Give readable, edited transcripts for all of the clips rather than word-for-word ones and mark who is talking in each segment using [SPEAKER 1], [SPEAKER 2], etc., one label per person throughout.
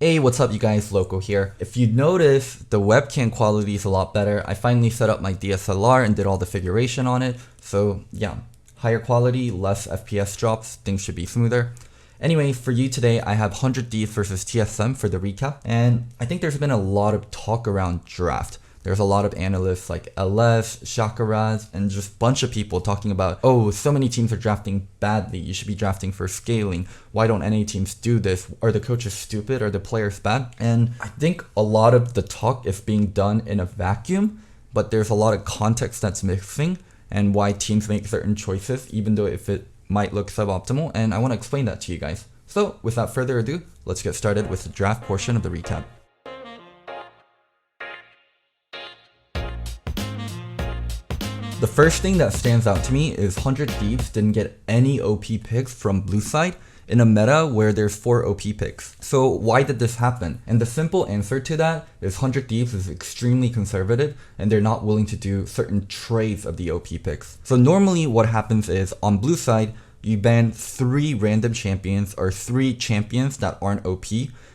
[SPEAKER 1] Hey, what's up you guys, Loco here. If you notice, the webcam quality is a lot better. I finally set up my DSLR and did all the figuration on it. So yeah, higher quality, less FPS drops, things should be smoother. Anyway, for you today, I have 100 Thieves versus TSM for the recap. And I think there's been a lot of talk around draft. There's a lot of analysts like LS, Shakaraz, and just a bunch of people talking about, oh, so many teams are drafting badly. You should be drafting for scaling. Why don't NA teams do this? Are the coaches stupid? Are the players bad? And I think a lot of the talk is being done in a vacuum, but there's a lot of context that's missing and why teams make certain choices, even though if it might look suboptimal. And I want to explain that to you guys. So without further ado, let's get started with the draft portion of the recap. The first thing that stands out to me is 100 Thieves didn't get any OP picks from blue side in a meta where there's 4 OP picks. So why did this happen? And the simple answer to that is 100 Thieves is extremely conservative and they're not willing to do certain trades of the OP picks. So normally what happens is on blue side, you ban 3 random champions or 3 champions that aren't OP,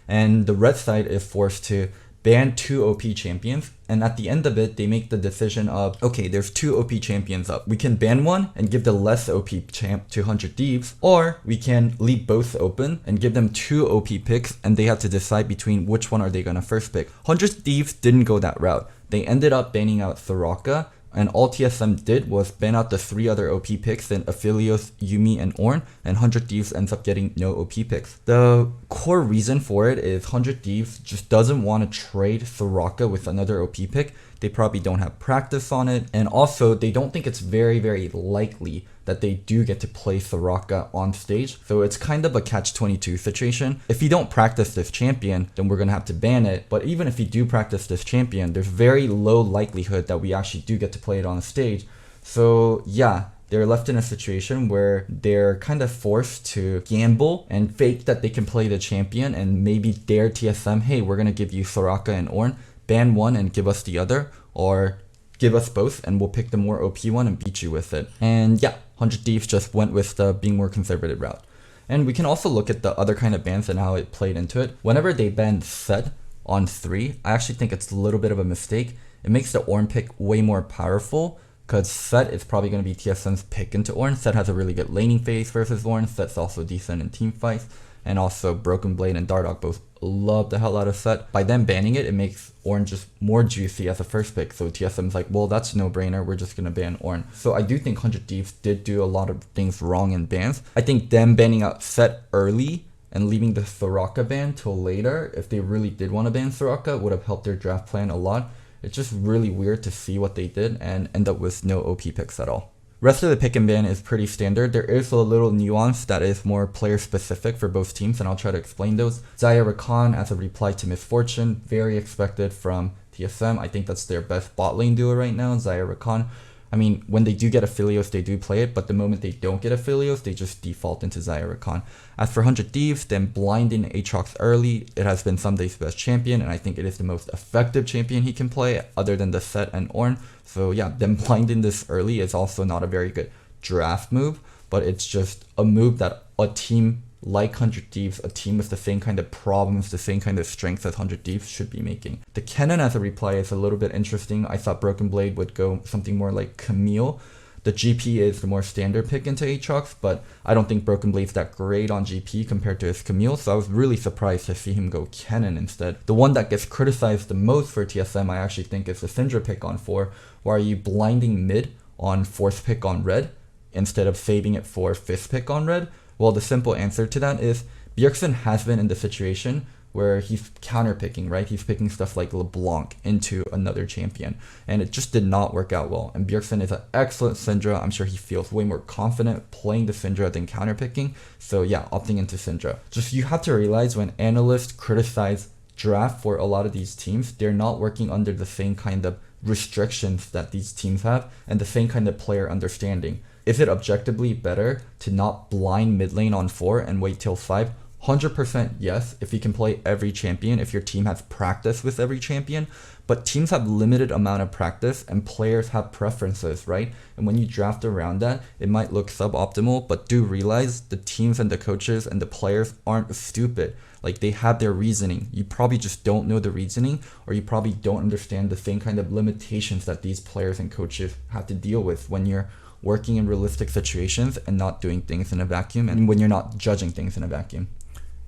[SPEAKER 1] and the red side is forced to ban 2 OP champions, and at the end of it, they make the decision of, okay, there's 2 OP champions up. We can ban one and give the less OP champ to 100 Thieves, or we can leave both open and give them 2 OP picks, and they have to decide between which one are they gonna first pick. 100 Thieves didn't go that route. They ended up banning out Soraka, and all TSM did was ban out the 3 other OP picks, then Aphelios, Yuumi, and Ornn, and 100 Thieves ends up getting no OP picks. The core reason for it is 100 Thieves just doesn't want to trade Soraka with another OP pick. They probably don't have practice on it, and also they don't think it's very likely that they do get to play Soraka on stage. So it's kind of a catch-22 situation. If you don't practice this champion, then we're gonna have to ban it. But even if you do practice this champion, there's very low likelihood that we actually do get to play it on stage. So yeah, they're left in a situation where they're kind of forced to gamble and fake that they can play the champion and maybe dare TSM, hey, we're gonna give you Soraka and Ornn, ban one and give us the other, or give us both and we'll pick the more OP one and beat you with it. And yeah, 100 Thieves just went with the being more conservative route. And we can also look at the other kind of bans and how it played into it. Whenever they banned Set on 3, I actually think it's a little bit of a mistake. It makes the Ornn pick way more powerful because Set is probably going to be TSM's pick into Ornn. Set has a really good laning phase versus Ornn. Set's also decent in team fights. And also Broken Blade and Dardoch both love the hell out of Set. By them banning it, it makes Ornn just more juicy as a first pick. So TSM's like, well, that's no brainer. We're just going to ban Ornn. So I do think 100 Thieves did do a lot of things wrong in bans. I think them banning out Set early and leaving the Soraka ban till later, if they really did want to ban Soraka, would have helped their draft plan a lot. It's just really weird to see what they did and end up with no OP picks at all. Rest of the pick and ban is pretty standard. There is a little nuance that is more player specific for both teams, and I'll try to explain those. Xayah Rakan as a reply to Misfortune, very expected from TSM. I think that's their best bot lane duo right now, Xayah Rakan. I mean, when they do get Aphelios, they do play it, but the moment they don't get Aphelios, they just default into Xayah Rakan. As for 100 Thieves, then blinding Aatrox early, it has been Sumday's best champion, and I think it is the most effective champion he can play, other than the Set and Ornn. So yeah, them blinding this early is also not a very good draft move, but it's just a move that a team like 100 Thieves, a team with the same kind of problems, the same kind of strengths as 100 Thieves should be making. The Kennen as a reply is a little bit interesting. I thought Broken Blade would go something more like Camille. The GP is the more standard pick into Aatrox, but I don't think Broken Blade's that great on GP compared to his Camille, so I was really surprised to see him go Kennen instead. The one that gets criticized the most for TSM, I actually think, is the Syndra pick on 4. Why are you blinding mid on 4th pick on red instead of saving it for 5th pick on red? Well, the simple answer to that is Bjergsen has been in the situation where he's counter-picking, right? He's picking stuff like LeBlanc into another champion, and it just did not work out well. And Bjergsen is an excellent Syndra. I'm sure he feels way more confident playing the Syndra than counter-picking. So yeah, opting into Syndra. Just you have to realize when analysts criticize draft for a lot of these teams, they're not working under the same kind of restrictions that these teams have and the same kind of player understanding. Is it objectively better to not blind mid lane on 4 and wait till 5? 100% yes, if you can play every champion, if your team has practice with every champion, but teams have limited amount of practice and players have preferences, right? And when you draft around that, it might look suboptimal, but do realize the teams and the coaches and the players aren't stupid. Like, they have their reasoning. You probably just don't know the reasoning, or you probably don't understand the same kind of limitations that these players and coaches have to deal with when you're working in realistic situations and not doing things in a vacuum, and when you're not judging things in a vacuum.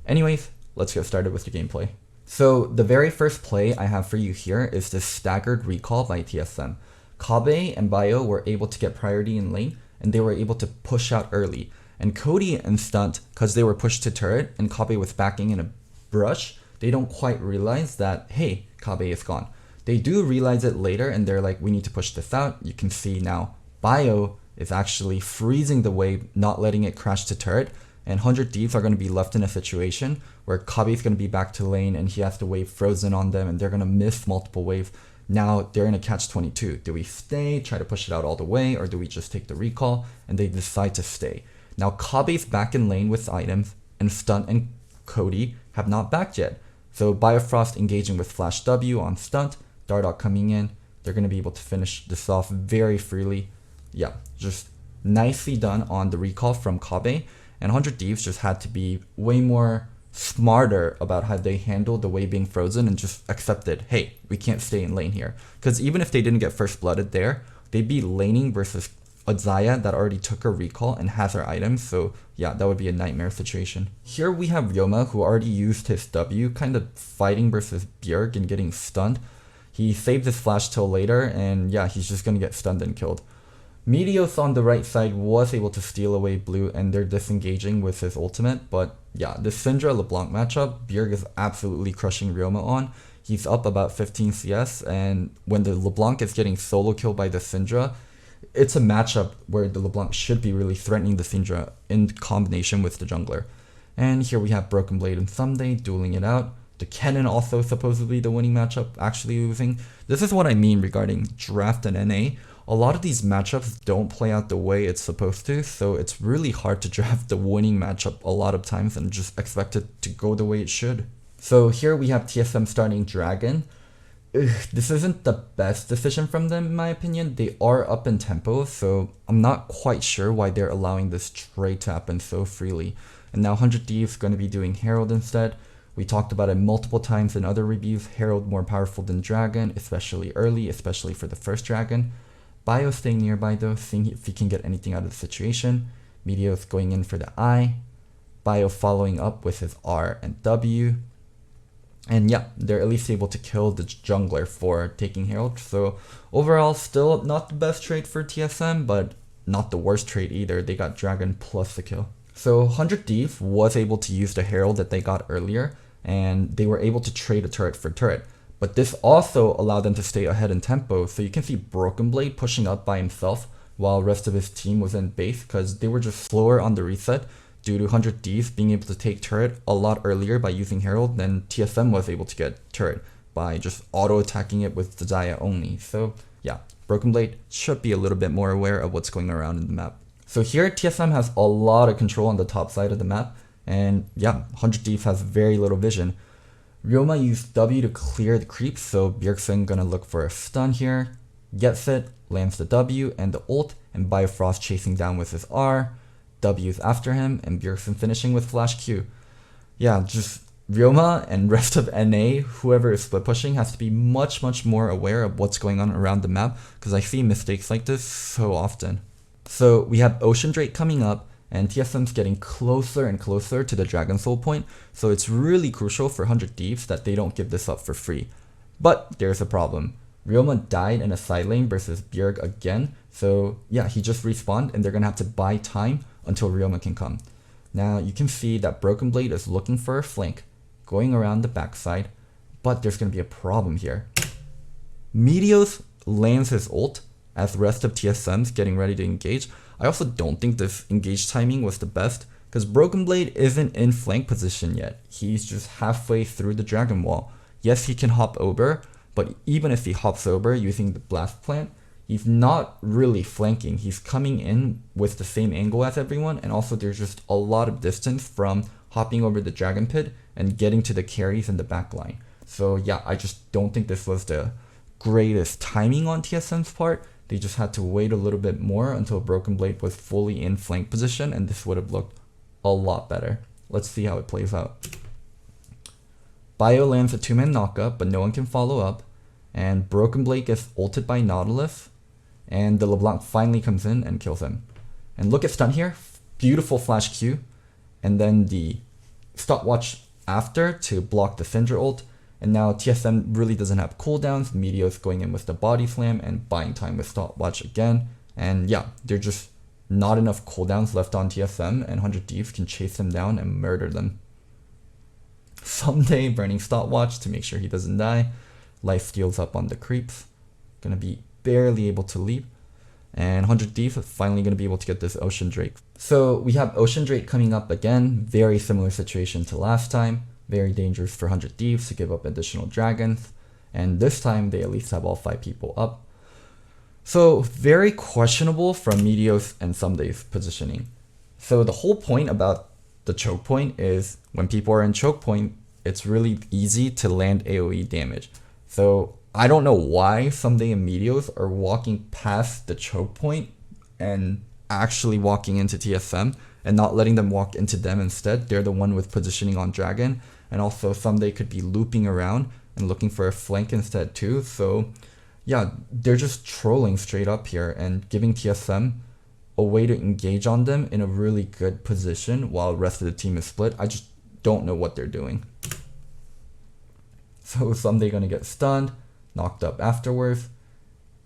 [SPEAKER 1] Anyways, let's get started with the gameplay. So the very first play I have for you here is this staggered recall by TSM. Kabe and Bio were able to get priority in lane, and they were able to push out early. And Cody and Stunt, because they were pushed to turret and Kabe was backing in a brush, they don't quite realize that, hey, Kabe is gone. They do realize it later, and they're like, we need to push this out. You can see now Bio is actually freezing the wave, not letting it crash to turret. And 100 Thieves are going to be left in a situation where Kabe is going to be back to lane and he has the wave frozen on them, and they're going to miss multiple waves. Now they're in a catch-22. Do we stay, try to push it out all the way, or do we just take the recall? And they decide to stay. Now Kabe's back in lane with items, and Stunt and Cody have not backed yet. So Biofrost engaging with Flash W on Stunt, Dardoch coming in. They're going to be able to finish this off very freely. Yeah, just nicely done on the recall from Kabe. And 100 Thieves just had to be way more smarter about how they handled the wave being frozen and just accepted, hey, we can't stay in lane here. Because even if they didn't get first blooded there, they'd be laning versus a Xayah that already took her recall and has her items. So yeah, that would be a nightmare situation. Here we have Ryoma, who already used his W, kind of fighting versus Bjerg and getting stunned. He saved his flash till later, and yeah, he's just going to get stunned and killed. Meteos on the right side was able to steal away blue, and they're disengaging with his ultimate, but yeah, the Syndra LeBlanc matchup, Bjerg is absolutely crushing Ryoma on. He's up about 15 CS, and when the LeBlanc is getting solo killed by the Syndra, it's a matchup where the LeBlanc should be really threatening the Syndra in combination with the jungler. And here we have Broken Blade and Someday dueling it out. The Kennen also supposedly the winning matchup, actually losing. This is what I mean regarding draft and NA. A lot of these matchups don't play out the way it's supposed to, so it's really hard to draft the winning matchup a lot of times and just expect it to go the way it should. So here we have TSM starting Dragon. This isn't the best decision from them in my opinion. They are up in tempo, so I'm not quite sure why they're allowing this trade to happen so freely. And now 100 Thieves going to be doing Herald instead. We talked about it multiple times in other reviews. Herald more powerful than Dragon, especially early, especially for the first Dragon. Bio staying nearby though, seeing if he can get anything out of the situation. Meteos going in for the I. Bio following up with his R and W. And yeah, they're at least able to kill the jungler for taking Herald. So overall, still not the best trade for TSM, but not the worst trade either. They got Dragon plus the kill. So 100 Thieves was able to use the Herald that they got earlier, and they were able to trade a turret for turret. But this also allowed them to stay ahead in tempo, so you can see Broken Blade pushing up by himself while the rest of his team was in base because they were just slower on the reset due to 100 Thieves being able to take turret a lot earlier by using Herald than TSM was able to get turret by just auto-attacking it with the Xayah only. So yeah, Broken Blade should be a little bit more aware of what's going around in the map. So here TSM has a lot of control on the top side of the map, and yeah, 100 Thieves has very little vision. Ryoma used W to clear the creeps, so Bjergsen gonna look for a stun here, gets it, lands the W and the ult, and Biofrost chasing down with his R, W's after him, and Bjergsen finishing with Flash Q. Yeah, just Ryoma and rest of NA, whoever is split pushing, has to be much more aware of what's going on around the map, because I see mistakes like this so often. So we have Ocean Drake coming up, and TSM's getting closer and closer to the Dragon Soul point, so it's really crucial for 100 Thieves that they don't give this up for free. But there's a problem. Ryoma died in a side lane versus Bjerg again, so yeah, he just respawned and they're gonna have to buy time until Ryoma can come. Now you can see that Broken Blade is looking for a flank, going around the backside, but there's gonna be a problem here. Meteos lands his ult as the rest of TSM's getting ready to engage. I also don't think this engage timing was the best, because Broken Blade isn't in flank position yet. He's just halfway through the Dragon Wall. Yes, he can hop over, but even if he hops over using the Blast Plant, he's not really flanking. He's coming in with the same angle as everyone, and also there's just a lot of distance from hopping over the Dragon Pit, and getting to the carries in the back line. So yeah, I just don't think this was the greatest timing on TSM's part. They just had to wait a little bit more until Broken Blade was fully in flank position, and this would have looked a lot better. Let's see how it plays out. Bio lands a 2-man knockup, but no one can follow up, and Broken Blade gets ulted by Nautilus, and the LeBlanc finally comes in and kills him. And look at stun here, beautiful flash Q, and then the stopwatch after to block the Syndra ult. And now TSM really doesn't have cooldowns. Meteos going in with the body slam and buying time with stopwatch again. And yeah, they're just not enough cooldowns left on TSM, and 100 Thieves can chase them down and murder them. Someday burning stopwatch to make sure he doesn't die. Life steals up on the creeps. Gonna be barely able to leap. And 100 Thieves is finally gonna be able to get this Ocean Drake. So we have Ocean Drake coming up again. Very similar situation to last time. Very dangerous for 100 Thieves to give up additional dragons, and this time they at least have all 5 people up. So very questionable from Meteos and Sumday's positioning. So the whole point about the choke point is when people are in choke point, it's really easy to land AoE damage. So I don't know why Someday and Meteos are walking past the choke point and actually walking into TSM and not letting them walk into them instead. They're the one with positioning on dragon. And also Someday could be looping around and looking for a flank instead too. So yeah, they're just trolling straight up here and giving TSM a way to engage on them in a really good position while the rest of the team is split. I just don't know what they're doing. So Someday gonna get stunned, knocked up afterwards.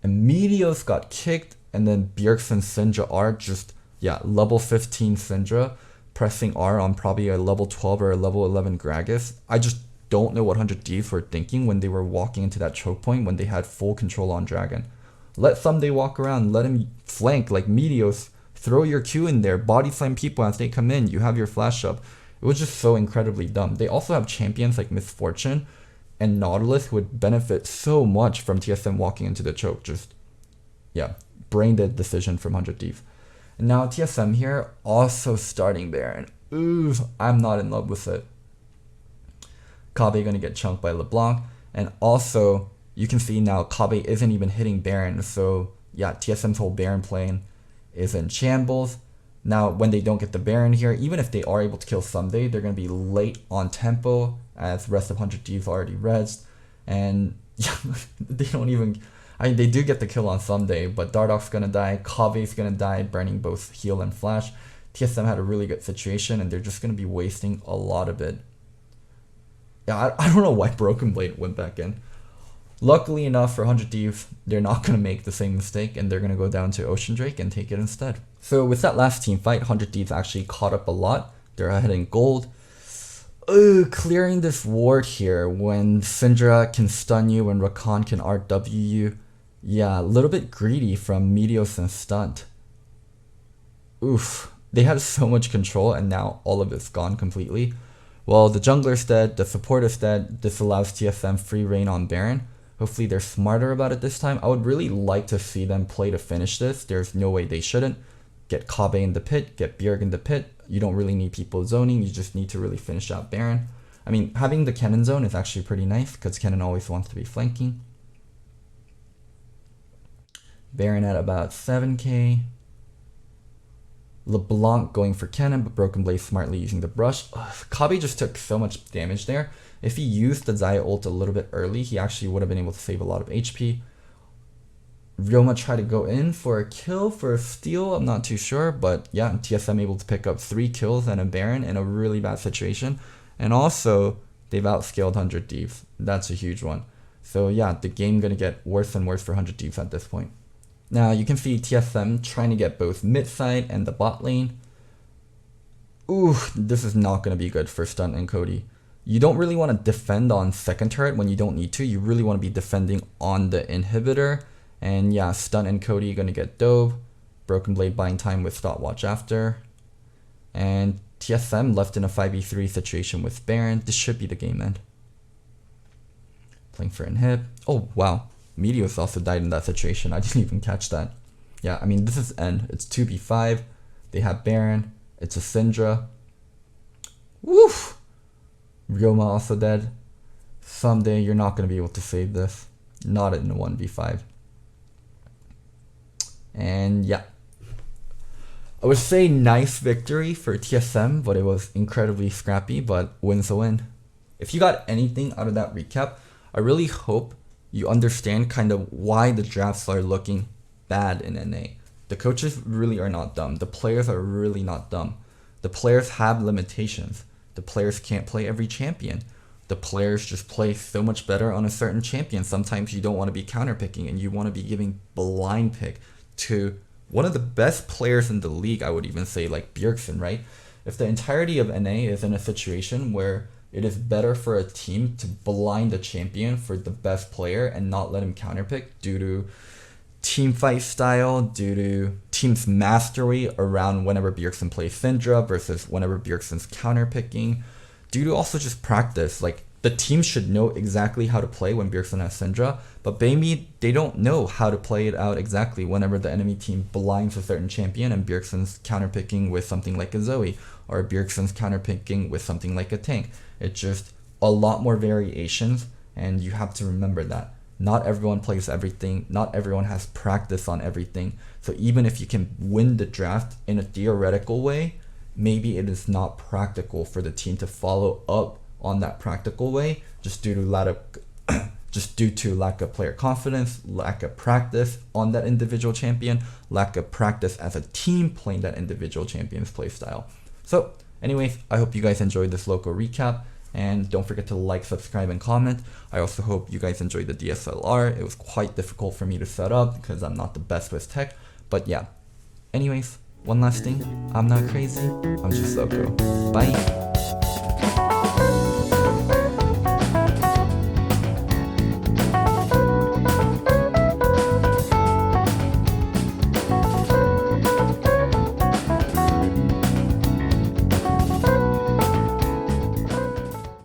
[SPEAKER 1] And Meteos got kicked, and then Bjergsen Syndra R just, yeah, level 15 Syndra pressing R on probably a level 12 or a level 11 Gragas. I just don't know what 100 Thieves were thinking when they were walking into that choke point when they had full control on Dragon. Let Someday walk around, let him flank like Meteos, throw your Q in there, body slam people as they come in, you have your flash up. It was just so incredibly dumb. They also have champions like Misfortune and Nautilus who would benefit so much from TSM walking into the choke. Just, yeah, brain dead decision from 100 Thieves. And now TSM here, also starting there, and ooh, I'm not in love with it. Kabe gonna get chunked by LeBlanc, and also you can see now Kabe isn't even hitting Baron, so yeah, TSM's whole Baron plane is in shambles. Now when they don't get the Baron here, even if they are able to kill Someday, they're gonna be late on tempo as the rest of 100 Thieves already rezzed, and yeah, they don't even. I mean, they do get the kill on Someday, but Dardoch's gonna die, Kave's gonna die, burning both heal and flash. TSM had a really good situation, and they're just gonna be wasting a lot of it. Yeah, I don't know why Broken Blade went back in. Luckily enough for 100 Thieves, they're not gonna make the same mistake, and they're gonna go down to Ocean Drake and take it instead. So with that last team fight, 100 Thieves actually caught up a lot. They're ahead in gold. Clearing this ward here when Syndra can stun you and Rakan can RW you. Yeah, a little bit greedy from Meteos and Stunt. Oof, they had so much control and now all of it's gone completely. Well, the jungler's dead, the support is dead. This allows TSM free reign on Baron. Hopefully they're smarter about it this time. I would really like to see them play to finish this. There's no way they shouldn't. Get Kabe in the pit, get Bjerg in the pit. You don't really need people zoning, you just need to really finish out Baron. I mean, having the Kennen zone is actually pretty nice because Kennen always wants to be flanking. Baron at about 7k. LeBlanc going for Kennen, but Broken Blade smartly using the brush. Kabe just took so much damage there. If he used the Xayah ult a little bit early, he actually would have been able to save a lot of HP. Ryoma tried to go in for a kill, for a steal, I'm not too sure, but yeah, TSM able to pick up 3 kills and a Baron in a really bad situation. And also, they've outscaled 100 Thieves. That's a huge one. So yeah, the game gonna get worse and worse for 100 Thieves at this point. Now you can see TSM trying to get both mid side and the bot lane. Ooh, this is not gonna be good for Stunt and Cody. You don't really want to defend on second turret when you don't need to. You really want to be defending on the inhibitor. And yeah, Stunt and Cody gonna get dove. Broken Blade buying time with stopwatch after. And TSM left in a 5v3 situation with Baron. This should be the game end. Playing for inhib. Oh wow, Meteos also died in that situation. I didn't even catch that. Yeah, I mean this is end. It's 2v5. They have Baron. It's a Syndra. Woof! Ryoma also dead. Someday you're not going to be able to save this. Not in a 1v5. And yeah. I would say nice victory for TSM, but it was incredibly scrappy, but win's a win. If you got anything out of that recap, I really hope you understand kind of why the drafts are looking bad in NA. The coaches really are not dumb. The players are really not dumb. The players have limitations. The players can't play every champion. The players just play so much better on a certain champion. Sometimes you don't want to be counterpicking and you want to be giving blind pick to one of the best players in the league, I would even say, like Bjergsen, right? If the entirety of NA is in a situation where it is better for a team to blind a champion for the best player and not let him counterpick due to team fight style, due to team's mastery around whenever Bjergsen plays Syndra versus whenever Bjergsen's counterpicking, due to also just practice. Like, the team should know exactly how to play when Bjergsen has Syndra, but maybe they don't know how to play it out exactly whenever the enemy team blinds a certain champion and Bjergsen's counterpicking with something like a Zoe, or Bjergsen's counterpicking with something like a tank. It's just a lot more variations, and you have to remember that. Not everyone plays everything, not everyone has practice on everything, so even if you can win the draft in a theoretical way, maybe it is not practical for the team to follow up on that practical way just due to lack of player confidence, lack of practice on that individual champion, lack of practice as a team playing that individual champion's playstyle. So anyways, I hope you guys enjoyed this local recap, and don't forget to like, subscribe, and comment. I also hope you guys enjoyed the DSLR. It was quite difficult for me to set up because I'm not the best with tech, but yeah. Anyways, one last thing, I'm not crazy, I'm just Loco. Bye!